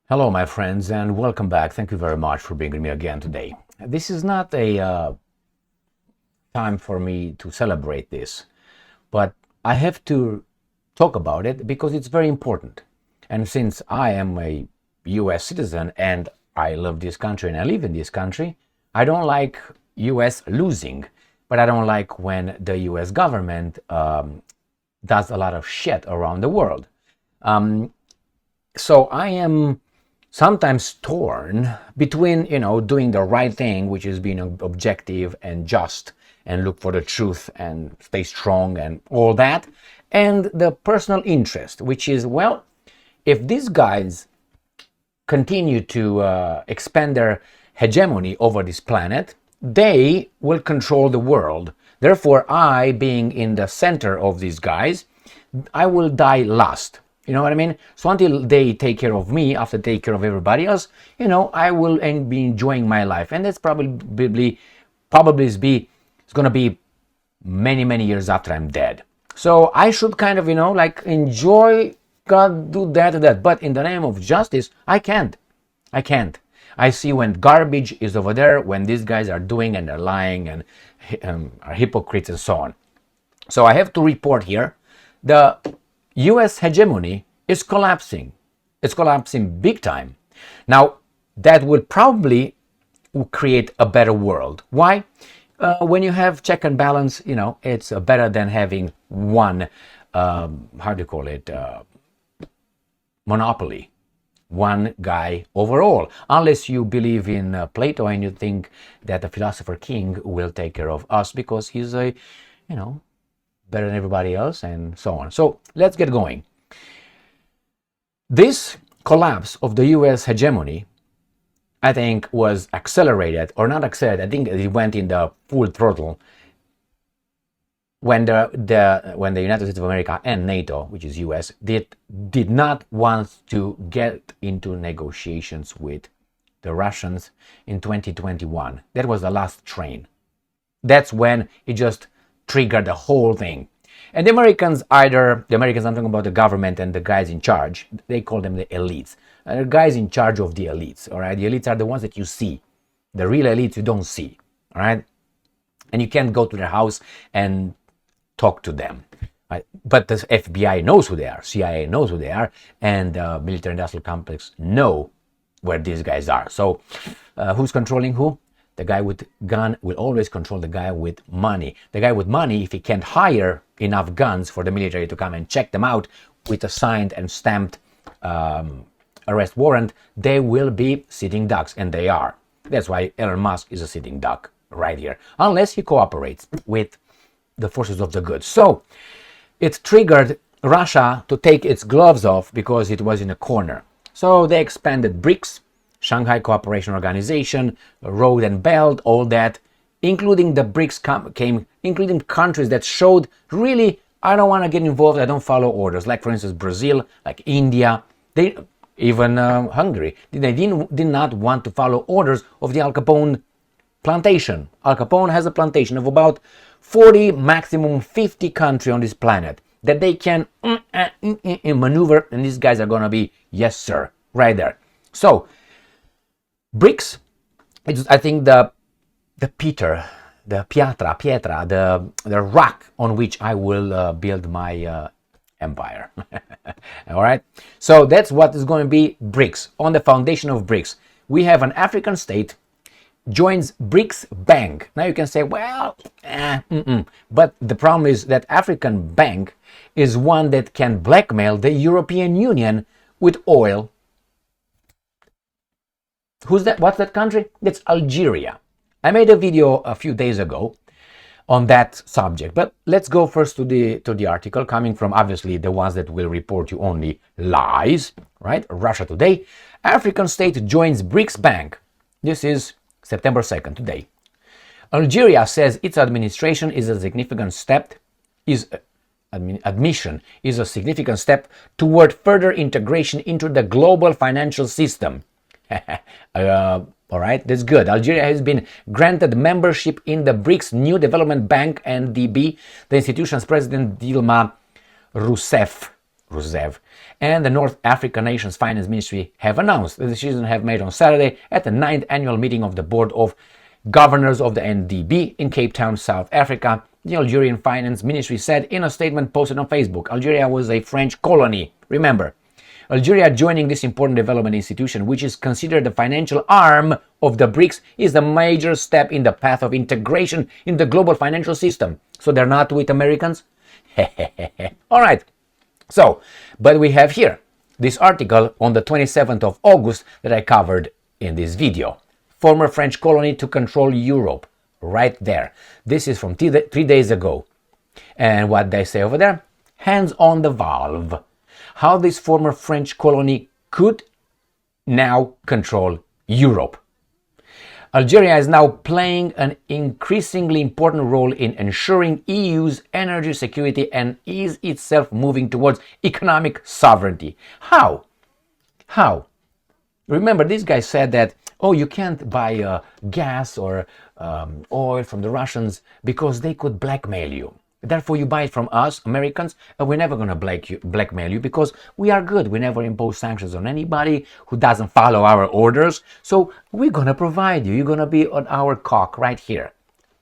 Hello, my friends, and welcome back. Thank you very much for being with me again today. This is not a time for me to celebrate this, but I have to talk about it because it's very important. And since I am a US citizen and I love this country and I live in this country, I don't like US losing, but I don't like when the US government does a lot of shit around the world. So I am sometimes torn between, doing the right thing, which is being objective and just and look for the truth and stay strong and all that, and the personal interest, which is, well, if these guys continue to expand their hegemony over this planet, they will control the world. Therefore, I, being in the center of these guys, I will die last. You know what I mean? So until they take care of me, after they take care of everybody else, I will be enjoying my life. And that's probably it's going to be many, many years after I'm dead. So I should kind of, enjoy God, do that. But in the name of justice, I can't. I see when garbage is over there, when these guys are doing and they're lying and are hypocrites and so on. So I have to report here, the US hegemony is collapsing. It's collapsing big time. Now, that will probably create a better world. Why? When you have check and balance, it's better than having one, monopoly. One guy overall. Unless you believe in Plato and you think that the philosopher king will take care of us because he's better than everybody else and so on. So let's get going. This collapse of the US hegemony, I think, was accelerated, or not accelerated, I think it went in the full throttle when the United States of America and NATO, which is US, did not want to get into negotiations with the Russians in 2021. That was the last train. That's when it just triggered the whole thing. And the Americans, I'm talking about the government and the guys in charge, they call them the elites. The guys in charge of the elites, all right? The elites are the ones that you see. The real elites you don't see, all right? And you can't go to their house and talk to them. Right? But the FBI knows who they are, CIA knows who they are, and the military-industrial complex know where these guys are. So who's controlling who? The guy with gun will always control the guy with money. The guy with money, if he can't hire enough guns for the military to come and check them out with a signed and stamped arrest warrant, they will be sitting ducks, and they are. That's why Elon Musk is a sitting duck right here, unless he cooperates with the forces of the good. So it triggered Russia to take its gloves off because it was in a corner. So they expanded BRICS, Shanghai Cooperation Organization, Road and Belt, all that, including the BRICS including countries that showed really, I don't want to get involved, I don't follow orders, like for instance Brazil, like India, even Hungary. They did not want to follow orders of the Al Capone plantation. Al Capone has a plantation of about 40, maximum 50 countries on this planet that they can maneuver, and these guys are going to be, yes sir, right there. So BRICS, I think the pietra, the rock on which I will build my empire. All right. So that's what is going to be BRICS. On the foundation of BRICS, we have an African state joins BRICS Bank. Now you can say, well, but the problem is that African Bank is one that can blackmail the European Union with oil. Who's that? What's that country? That's Algeria. I made a video a few days ago on that subject, but let's go first to the article coming from, obviously, the ones that will report you only lies, right? Russia Today. African state joins BRICS Bank. This is September 2nd, today. Algeria says its administration is a significant step, admission is a significant step toward further integration into the global financial system. All right, that's good. Algeria has been granted membership in the BRICS New Development Bank, NDB. The institution's president, Dilma Rousseff, and the North African Nations Finance Ministry have announced the decision have made on Saturday at the 9th annual meeting of the Board of Governors of the NDB in Cape Town, South Africa. The Algerian Finance Ministry said in a statement posted on Facebook, Algeria was a French colony. Remember, Algeria joining this important development institution, which is considered the financial arm of the BRICS, is a major step in the path of integration in the global financial system. So they're not with Americans? All right. So, but we have here this article on the 27th of August that I covered in this video. Former French colony to control Europe. Right there. This is from 3 days ago. And what they say over there? Hands on the valve. How this former French colony could now control Europe. Algeria is now playing an increasingly important role in ensuring EU's energy security and is itself moving towards economic sovereignty. How? Remember, this guy said that, oh, you can't buy gas or oil from the Russians because they could blackmail you. Therefore, you buy it from us, Americans, and we're never going to blackmail you because we are good. We never impose sanctions on anybody who doesn't follow our orders. So we're going to provide you. You're going to be on our cock right here.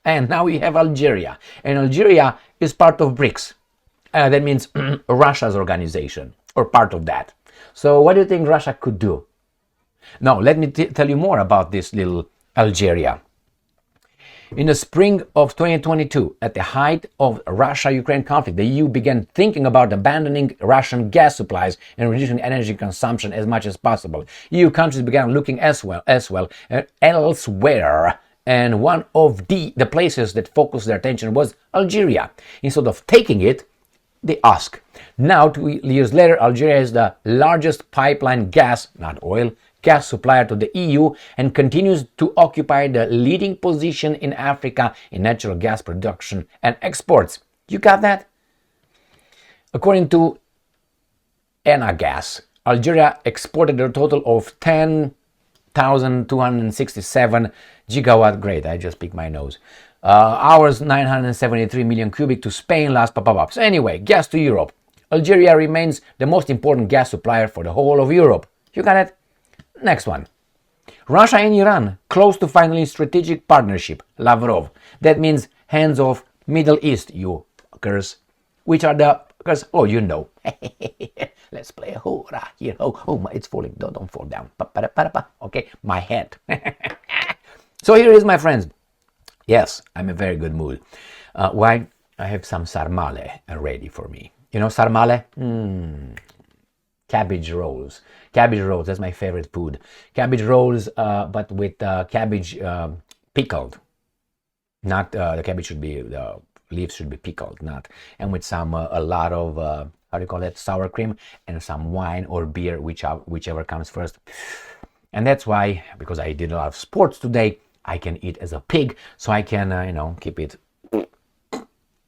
And now we have Algeria. And Algeria is part of BRICS. That means Russia's organization or part of that. So what do you think Russia could do? Now, let me tell you more about this little Algeria. In the spring of 2022, at the height of Russia-Ukraine conflict, the EU began thinking about abandoning Russian gas supplies and reducing energy consumption as much as possible. EU countries began looking elsewhere, and one of the places that focused their attention was Algeria. Instead of taking it, they asked. Now, 2 years later, Algeria is the largest pipeline gas, not oil, gas supplier to the EU and continues to occupy the leading position in Africa in natural gas production and exports. You got that? According to Enagas, Algeria exported a total of 10,267 gigawatt, great, I just picked my nose, hours, 973 million cubic to Spain last So anyway, gas to Europe. Algeria remains the most important gas supplier for the whole of Europe. You got it? Next one. Russia and Iran, close to finally strategic partnership, Lavrov. That means hands off Middle East, you fuckers. Which are the fuckers? Oh, you know. Let's play a hurrah here. Oh, it's falling. Don't fall down. Okay, my head. So here it is, my friends. Yes, I'm in a very good mood. Why? I have some sarmale ready for me. You know sarmale? Cabbage rolls. Cabbage rolls, that's my favorite food. Cabbage rolls, but with cabbage pickled. Not, the cabbage should be, the leaves should be pickled, not. And with some, a lot of, how do you call it, sour cream, and some wine or beer, whichever comes first. And that's why, because I did a lot of sports today, I can eat as a pig, so I can, keep it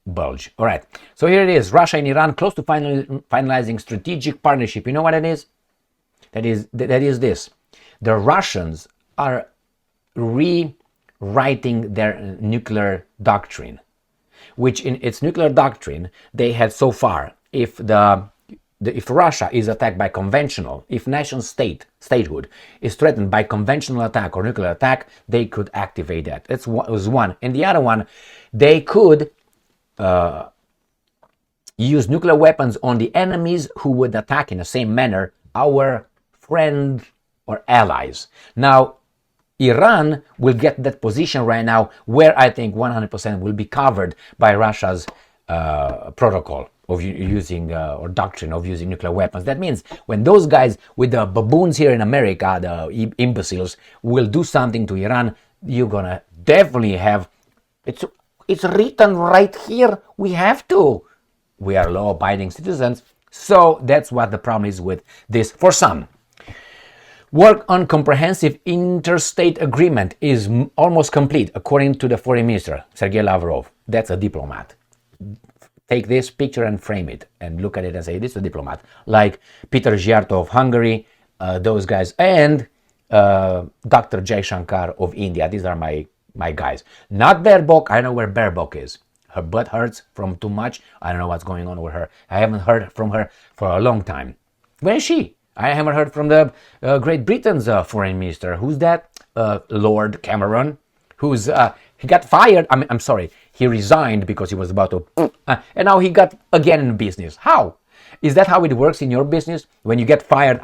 bulge. All right, so here it is. Russia and Iran close to finalizing strategic partnership. You know what it is? That is this. The Russians are rewriting their nuclear doctrine, which in its nuclear doctrine they had so far. If Russia is attacked by conventional, if nation statehood is threatened by conventional attack or nuclear attack, they could activate that. That was one. And the other one, they could use nuclear weapons on the enemies who would attack in the same manner our friend or allies. Now, Iran will get that position right now where I think 100% will be covered by Russia's protocol of using or doctrine of using nuclear weapons. That means when those guys with the baboons here in America, the imbeciles, will do something to Iran, you're gonna definitely have, it's written right here, we have to. We are law-abiding citizens, so that's what the problem is with this for some. Work on comprehensive interstate agreement is almost complete, according to the foreign minister, Sergei Lavrov. That's a diplomat. Take this picture and frame it and look at it and say, this is a diplomat. Like Peter Zhyarto of Hungary, those guys, and Dr. Jaishankar of India. These are my guys. Not Baerbock. I know where Baerbock is. Her butt hurts from too much. I don't know what's going on with her. I haven't heard from her for a long time. Where is she? I haven't heard from the Great Britain's foreign minister. Who's that? Lord Cameron, who's he got fired. I'm sorry, he resigned because he was about to, and now he got again in business. How? Is that how it works in your business? When you get fired,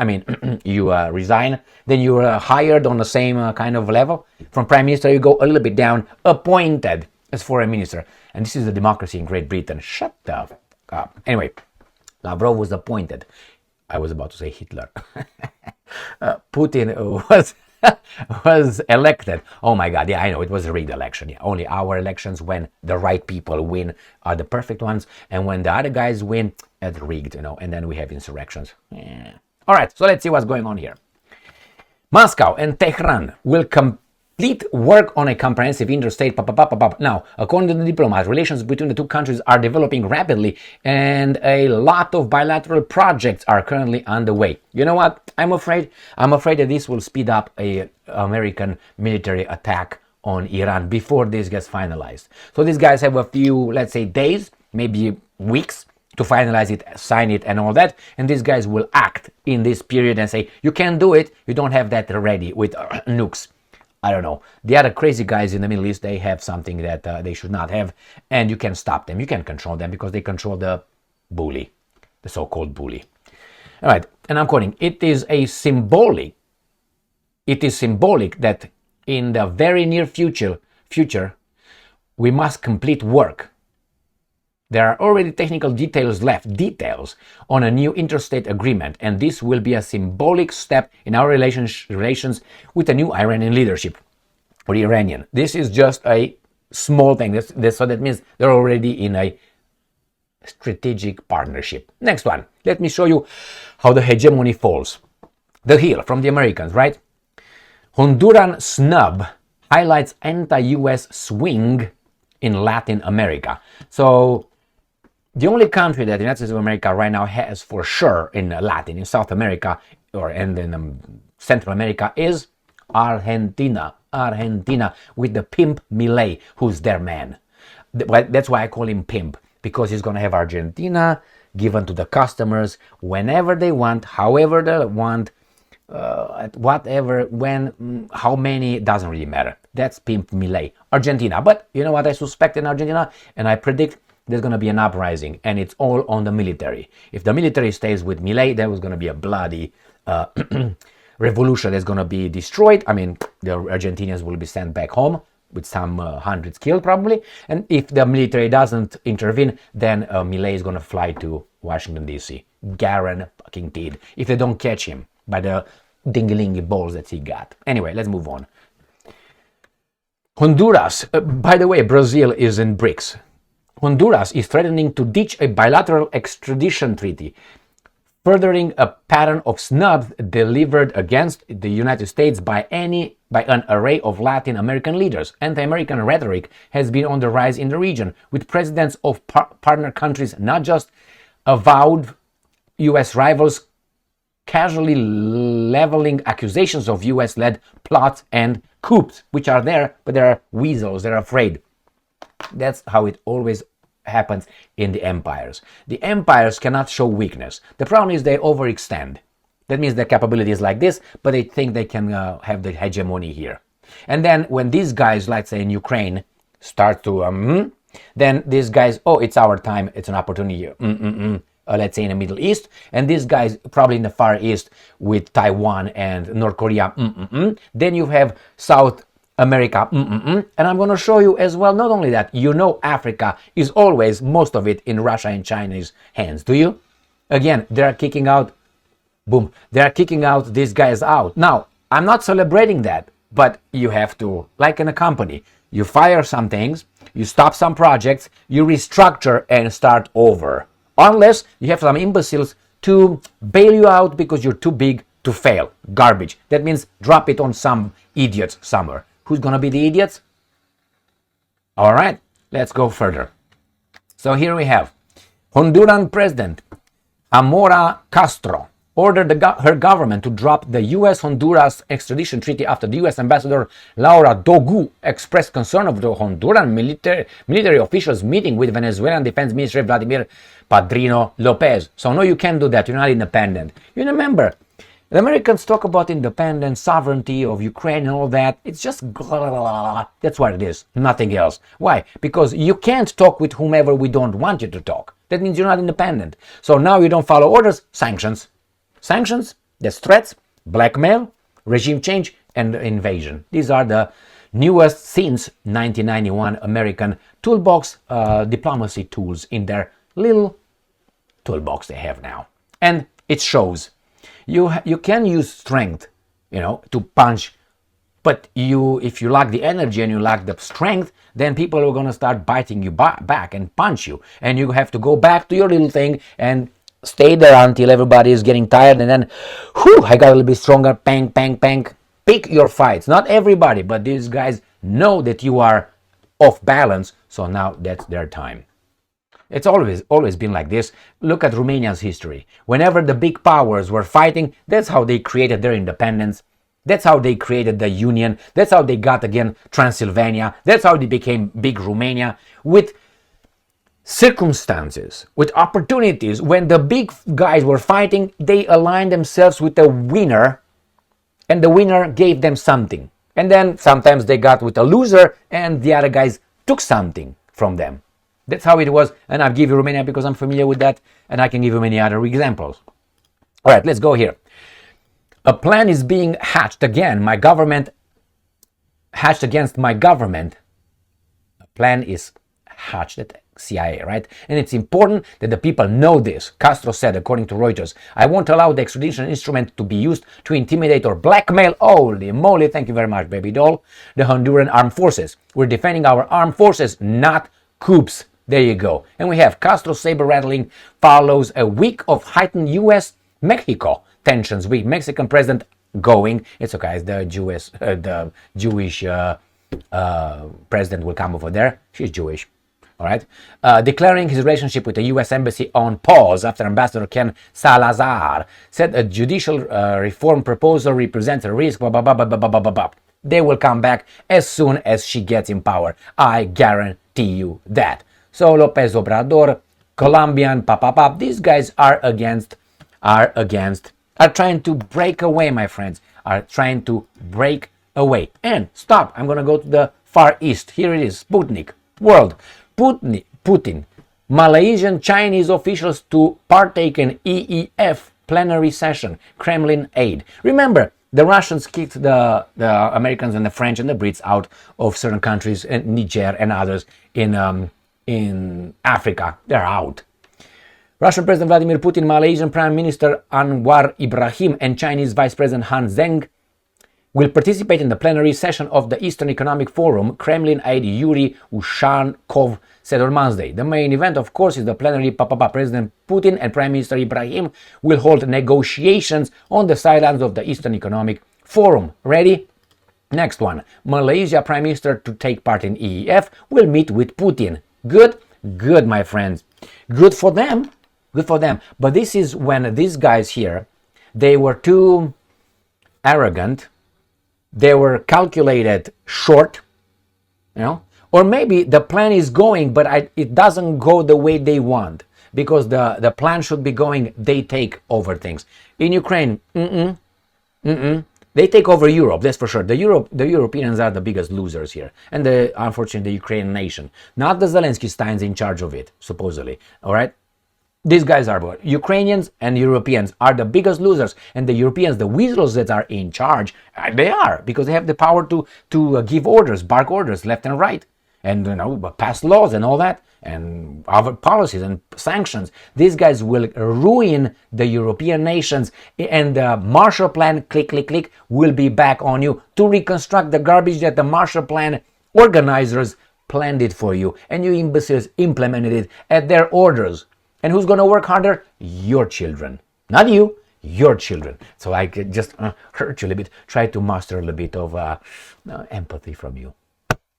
you resign, then you're hired on the same kind of level. From prime minister, you go a little bit down, appointed as foreign minister. And this is the democracy in Great Britain. Shut the fuck up. Anyway, Lavrov was appointed. I was about to say Hitler. Putin was elected. Oh my God, yeah, I know, it was a rigged election. Yeah. Only our elections, when the right people win, are the perfect ones. And when the other guys win, it's rigged, and then we have insurrections. Yeah. All right, so let's see what's going on here. Moscow and Tehran will complete work on a comprehensive interstate. Now, according to the diplomat, relations between the two countries are developing rapidly, and a lot of bilateral projects are currently underway. You know what? I'm afraid that this will speed up a American military attack on Iran before this gets finalized. So these guys have a few, let's say, days, maybe weeks, to finalize it, sign it, and all that. And these guys will act in this period and say, you can't do it, you don't have that ready with nukes. I don't know. The other crazy guys in the Middle East, they have something that they should not have, and you can stop them. You can control them because they control the bully, the so-called bully. All right, and I'm quoting, it is symbolic that in the very near future, we must complete work. There are already technical details on a new interstate agreement, and this will be a symbolic step in our relations with the new Iranian leadership, or Iranian. This is just a small thing, so that means they're already in a strategic partnership. Next one, let me show you how the hegemony falls. The heel from the Americans, right? Honduran snub highlights anti-US swing in Latin America. So the only country that the United States of America right now has for sure in South America, and in Central America, is Argentina. Argentina with the pimp Milei, who's their man. That's why I call him pimp, because he's going to have Argentina given to the customers whenever they want, however they want, at whatever, when, how many, doesn't really matter. That's pimp Milei. Argentina. But you know what I suspect in Argentina? And I predict there's going to be an uprising, and it's all on the military. If the military stays with Milei, there was going to be a bloody revolution that's going to be destroyed. The Argentinians will be sent back home with some hundreds killed probably. And if the military doesn't intervene, then Milei is going to fly to Washington, D.C. Guaranteed. If they don't catch him by the dingy balls that he got. Anyway, let's move on. Honduras. By the way, Brazil is in BRICS. Honduras is threatening to ditch a bilateral extradition treaty, furthering a pattern of snubs delivered against the United States by an array of Latin American leaders. Anti-American rhetoric has been on the rise in the region, with presidents of partner countries, not just avowed U.S. rivals, casually leveling accusations of US-led plots and coups, which are there, but they're weasels, they're afraid. That's how it always happens in the empires. The empires cannot show weakness. The problem is they overextend. That means their capability is like this, but they think they can have the hegemony here. And then when these guys, let's say in Ukraine, start to, then these guys, oh, it's our time, it's an opportunity, let's say in the Middle East, and these guys probably in the Far East with Taiwan and North Korea, then you have South America, and I'm going to show you as well, not only that, Africa is always, most of it, in Russia and China's hands, do you? Again, they're kicking out, they're kicking out these guys out. Now, I'm not celebrating that, but you have to, like in a company, you fire some things, you stop some projects, you restructure and start over. Unless you have some imbeciles to bail you out because you're too big to fail. Garbage. That means drop it on some idiots somewhere. Who's going to be the idiots? All right, let's go further. So here we have Honduran President Amora Castro ordered her government to drop the U.S.-Honduras extradition treaty after the U.S. Ambassador Laura Dogu expressed concern of the Honduran military officials meeting with Venezuelan Defense Minister Vladimir Padrino Lopez. So no, you can't do that. You're not independent. You remember, the Americans talk about independence, sovereignty of Ukraine and all that. It's just that's what it is, nothing else. Why? Because you can't talk with whomever we don't want you to talk. That means you're not independent. So now you don't follow orders, sanctions. Sanctions, that's threats, blackmail, regime change, and invasion. These are the newest since 1991 American toolbox diplomacy tools in their little toolbox they have now. And it shows. You can use strength, to punch, but if you lack the energy and you lack the strength, then people are going to start biting you back and punch you. And you have to go back to your little thing and stay there until everybody is getting tired, and then, I got a little bit stronger, bang, bang, bang. Pick your fights. Not everybody, but these guys know that you are off balance, so now that's their time. It's always been like this. Look at Romania's history. Whenever the big powers were fighting, that's how they created their independence. That's how they created the Union. That's how they got again Transylvania. That's how they became big Romania. With circumstances, with opportunities, when the big guys were fighting, they aligned themselves with the winner, and the winner gave them something. And then sometimes they got with a loser, and the other guys took something from them. That's how it was, and I'll give you Romania because I'm familiar with that, and I can give you many other examples. All right, let's go here. A plan is being hatched again. My government hatched against my government. A plan is hatched at CIA, right? And it's important that the people know this. Castro said, according to Reuters, I won't allow the extradition instrument to be used to intimidate or blackmail, holy moly, thank you very much, baby doll, the Honduran armed forces. We're defending our armed forces, not coups. There you go. And we have Castro's saber rattling follows a week of heightened U.S.-Mexico tensions with Mexican president going. It's okay, the Jewish president will come over there. She's Jewish. All right. Declaring his relationship with the U.S. Embassy on pause after Ambassador Ken Salazar said a judicial reform proposal represents a risk. They will come back as soon as she gets in power. I guarantee you that. So Lopez Obrador, Colombian, these guys are trying to break away, my friends. Are trying to break away. And stop. I'm going to go to the Far East. Here it is. Sputnik. World. Putin. Malaysian Chinese officials to partake in EEF plenary session. Kremlin aid. Remember, the Russians kicked the Americans and the French and the Brits out of certain countries, and Niger and others in Africa. They're out. Russian President Vladimir Putin, Malaysian Prime Minister Anwar Ibrahim, and Chinese Vice President Han Zheng will participate in the plenary session of the Eastern Economic Forum, Kremlin aide Yuri Ushankov said on Wednesday. The main event, of course, is the plenary. President Putin and Prime Minister Ibrahim will hold negotiations on the sidelines of the Eastern Economic Forum. Ready? Next one. Malaysia Prime Minister to take part in EEF will meet with Putin. Good? Good, my friends. Good for them. Good for them. But this is when these guys here, they were too arrogant. They were calculated short, or maybe the plan is going, but it doesn't go the way they want, because the plan should be going, they take over things. In Ukraine, they take over Europe, that's for sure. The Europeans are the biggest losers here, and unfortunately the Ukrainian nation. Not the Zelensky Steins in charge of it, supposedly, all right? These guys are both. Ukrainians and Europeans are the biggest losers, and the Europeans, the weasels that are in charge, they are, because they have the power to give orders, bark orders left and right, and pass laws and all that, and other policies and sanctions. These guys will ruin the European nations, and the Marshall Plan, click, click, click, will be back on you to reconstruct the garbage that the Marshall Plan organizers planned it for you, and you imbeciles implemented it at their orders. And who's going to work harder? Your children. Not you, your children. So I could just hurt you a little bit, try to muster a little bit of empathy from you.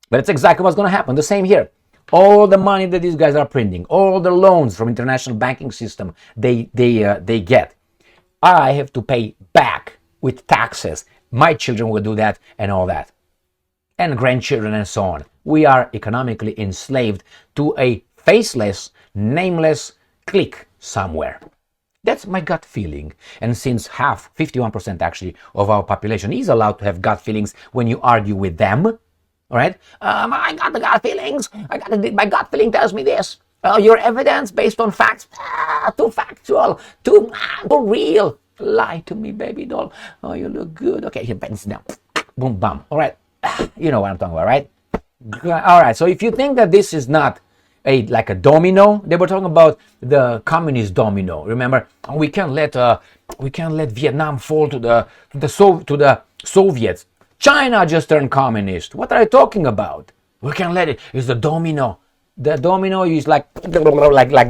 But it's exactly what's going to happen. The same here. All the money that these guys are printing, all the loans from international banking system they get. I have to pay back with taxes. My children will do that and all that. And grandchildren and so on. We are economically enslaved to a faceless, nameless clique somewhere. That's my gut feeling. And since 51% actually, of our population is allowed to have gut feelings when you argue with them, all right? I got the gut feelings. My gut feeling tells me this. Your evidence based on facts, too factual, too real. Lie to me, baby doll. Oh, you look good. Okay, here, bends down. Boom, bam. All right. You know what I'm talking about, right? All right. So if you think that this is not like a domino, they were talking about the communist domino. Remember, we can't let Vietnam fall to the Soviets. China just turned communist. What are you talking about? We can't let it. It's the domino. The domino is like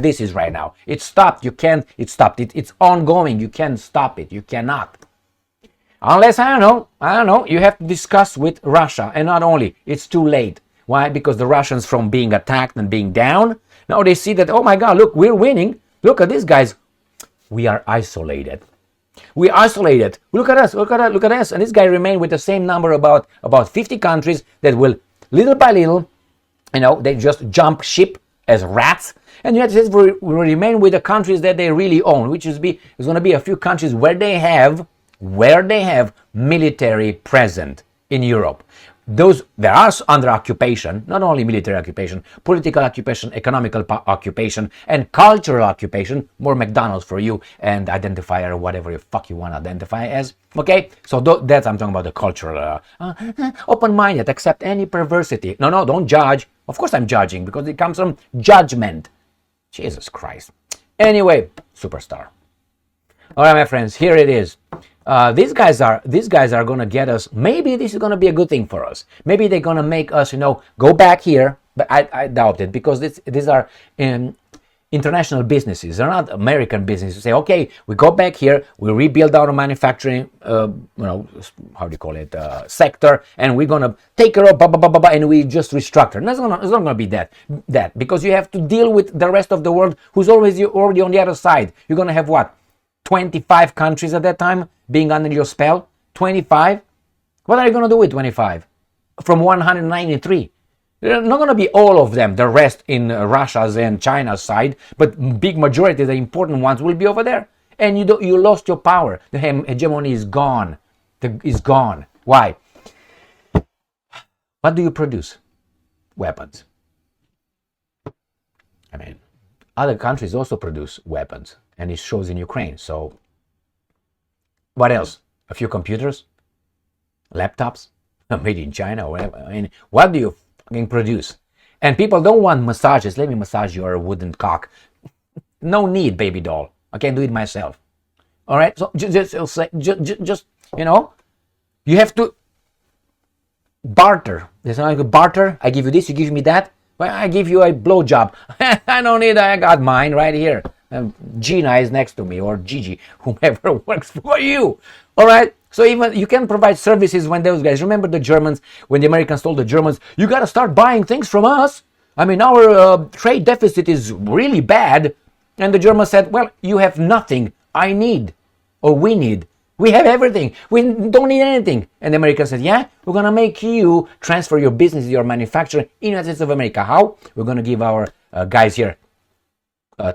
this is right now. It's stopped. You can't. It's stopped. It's ongoing. You can't stop it. You cannot. Unless I don't know. You have to discuss with Russia, and not only. It's too late. Why? Because the Russians, from being attacked and being down, now they see that, oh my God, look, we're winning. Look at these guys. We are isolated. We are isolated. Look at us. Look at us. And this guy remained with the same number, about 50 countries that will, little by little, they just jump ship as rats. And the United States will remain with the countries that they really own, which is going to be a few countries where they have military present in Europe. Those there are under occupation, not only military occupation, political occupation, economical occupation, and cultural occupation. More McDonald's for you and identifier, whatever the fuck you want to identify as. Okay, so that's I'm talking about the cultural open-minded, accept any perversity. No, don't judge. Of course I'm judging because it comes from judgment. Jesus Christ. Anyway, superstar. All right, my friends, here it is. These guys are going to get us. Maybe this is going to be a good thing for us. Maybe they're going to make us, go back here. But I doubt it, because these are international businesses. They're not American businesses. Say, okay, we go back here, we rebuild our manufacturing, how do you call it, sector, and we're going to take care of and we just restructure. And it's not going to be that, because you have to deal with the rest of the world who's already on the other side. You're going to have what? 25 countries at that time being under your spell. 25? What are you going to do with 25 from 193? They're not going to be all of them, the rest in Russia's and China's side, but big majority, the important ones, will be over there. And you lost your power. The hegemony is gone. Is gone. Why? What do you produce? Weapons. I mean, other countries also produce weapons, and it shows in Ukraine. So, what else? A few computers? Laptops? Made in China or whatever. I mean, what do you fucking produce? And people don't want massages. Let me massage your wooden cock. No need, baby doll. I can do it myself. All right? So, just you have to barter. There's not like barter. I give you this, you give me that. Well, I give you a blowjob. I don't need that. I got mine right here. Gina is next to me, or Gigi, whomever works for you. All right? So even you can provide services when those guys, remember the Germans, when the Americans told the Germans, you got to start buying things from us. I mean, our trade deficit is really bad. And the Germans said, well, you have nothing. I need, or we need. We have everything. We don't need anything. And the Americans said, yeah, we're going to make you transfer your business, your manufacturing in the United States of America. How? We're going to give our guys here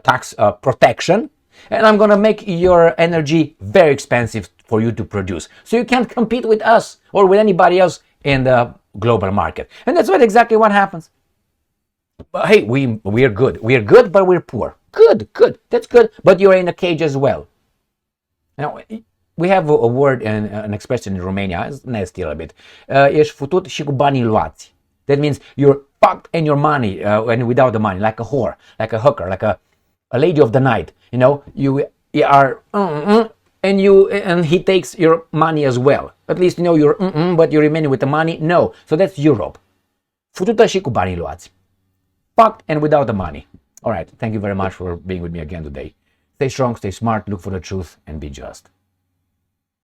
tax protection. And I'm going to make your energy very expensive for you to produce. So you can't compete with us or with anybody else in the global market. And that's exactly what happens. But hey, we're good. We're good, but we're poor. Good. That's good. But you're in a cage as well. Now, we have a word and an expression in Romania. It's nasty a little bit. Ești futut și cu banii luați. That means you're fucked and your money, and without the money, like a whore, like a hooker, like a lady of the night. You are, and he takes your money as well. At least you're, but you remain with the money. No. So that's Europe. Futută și cu banii luați. Fucked and without the money. All right. Thank you very much for being with me again today. Stay strong, stay smart, look for the truth, and be just.